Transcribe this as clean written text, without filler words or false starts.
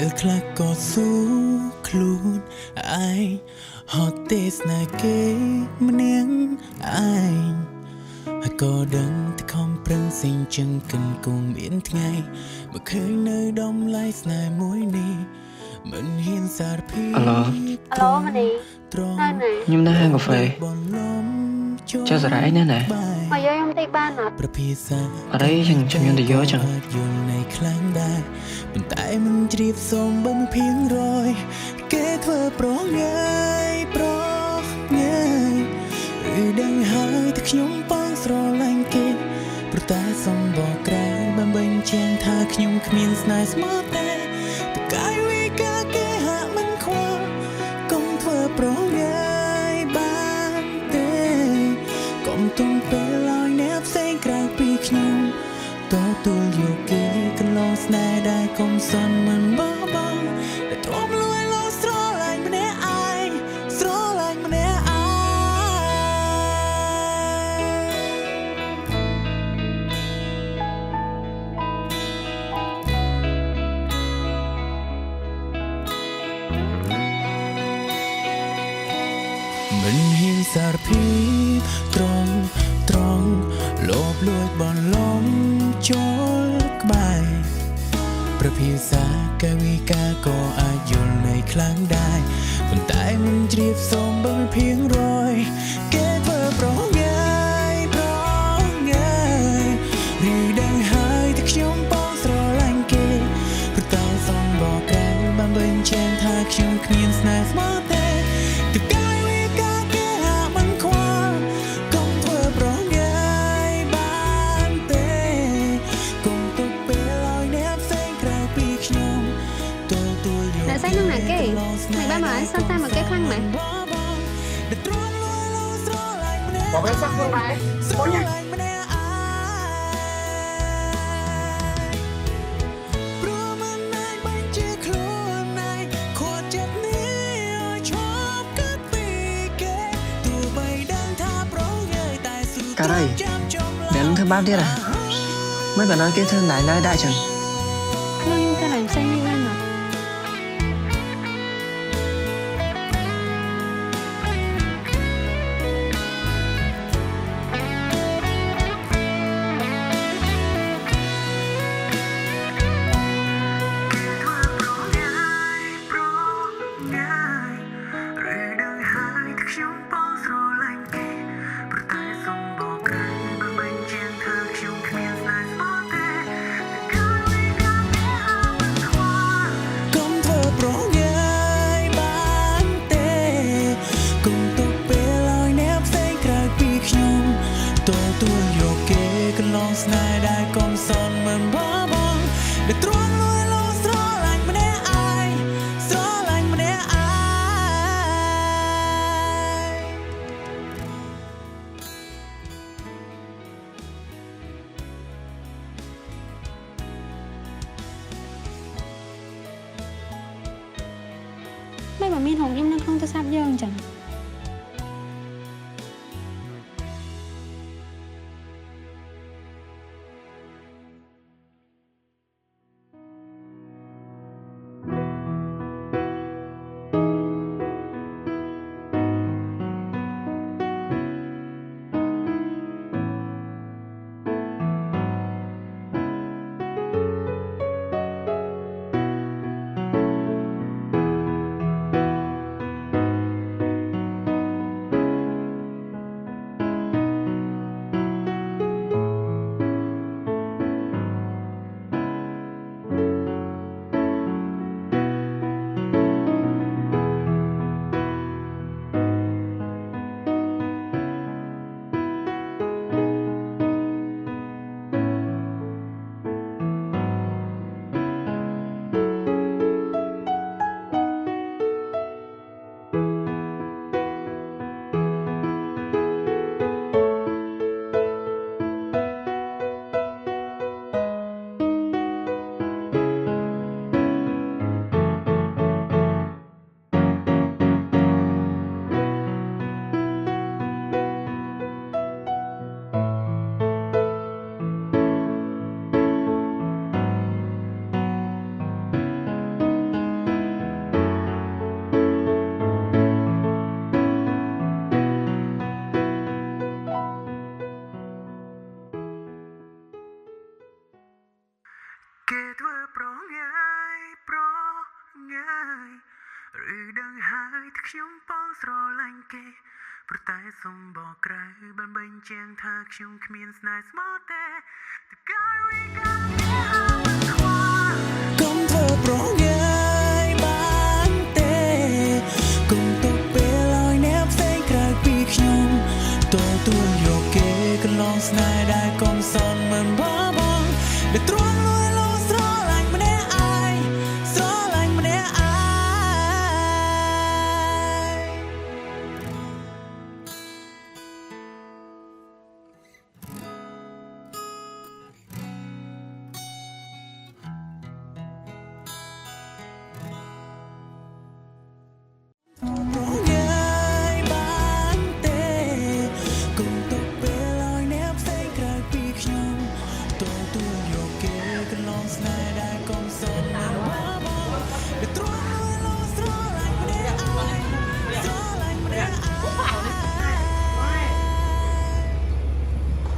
ពេលខ្លះក៏ស៊ូខ្លួនឯងហត់ទេស្នេហ៍គេម្នាក់ឯងហើយក៏ដឹងតែខំប្រឹងសិញចឹងកិនគង់មានថ្ងៃមកឃើញនៅដំឡៃស្នេហ៍មួយនេះមិនហ៊ានសារភាពអាឡូម៉ានីខ្ញុំនៅហាងកាហ្វេចុះសារ៉ាអីណាមកយកខ្ញុំតិចបានអត់ប្រភាសាអរិយចឹងខ្ញុំទៅយកចឹងយល់នៃខ្លាំងដែរប៉ុន្តែមិនជ្រាបសូមបំភៀងរយគេធ្វើប្រងាយឬដឹងហើយតែខ្ញុំបងស្រឡាញ់គេព្រោះតែសំបកក្រែបំបញ្ជាក់ថាខ្ញុំគ្មានស្នេហ៍ស្មោះតែកាយវិការគេហាក់មិនខ្វល់កុំធ្វើប្រងាយបានទេកុំទុំពេលឲ្យអ្នកផ្សេងក្រៅពីខ្ញុំទទួលយកគេកន្លងស្នេហ៍ដែលកុំសន់មិនបោះបង់តែទ្រាំលួយលោស្រឡាញ់ម្នាក់ឯងស្រឡាញ់ម្នាក់ឯងមិនហ៊ានសារភាពត្រង់លោភលួចបនលំចូលក្បែរប្រភាសាកាវិកាក៏អាចយល់នៃខ្លាំងដែរប៉ុន្តែមិនជ្រាបសូមបំភៀងរយគេធ្វើប្រងាយឬដឹងហើយតែខ្ញុំបងស្រឡាញ់គេព្រោះតែសំបកក្រៅបានបញ្ជាក់ថាខ្ញុំគ្មានស្នេហ៍ស្មោះទេស្អីនឹងណាគេមិនបានមកឲ្យសោះតែមកគេខ្លាំងម៉េចបងវិញសោះខ្លួនដែរបងញ៉ាំការ៉ៃដែលនឹងធ្វើបានទៀតមិនបានឲ្យគេធ្វើណៃណៃដែរចឹងខ្ញុំទៅឡើងផ្សេងនេះបានអត់ទទួលយកគេកន្លងស្នេហ៍ដែលកុំសន់មិនបោះបង់ដែលទ្រាំលួយលោស្រឡាញ់ម្នាក់ឯងស្រឡាញ់ម្នាក់ឯងមិនមានហងខ្ញុំនៅក្នុងទូរស័ព្ទយើងអញ្ចឹង គេធ្វើប្រងាយប្រងាយឬដឹងហើយថាខ្ញុំបងស្រឡាញ់គេព្រោះតែសុំបកក្រៅបានបញ្ជាក់ថាខ្ញុំគ្មានស្នេហ៍ស្មោះទេតែកាយវិការ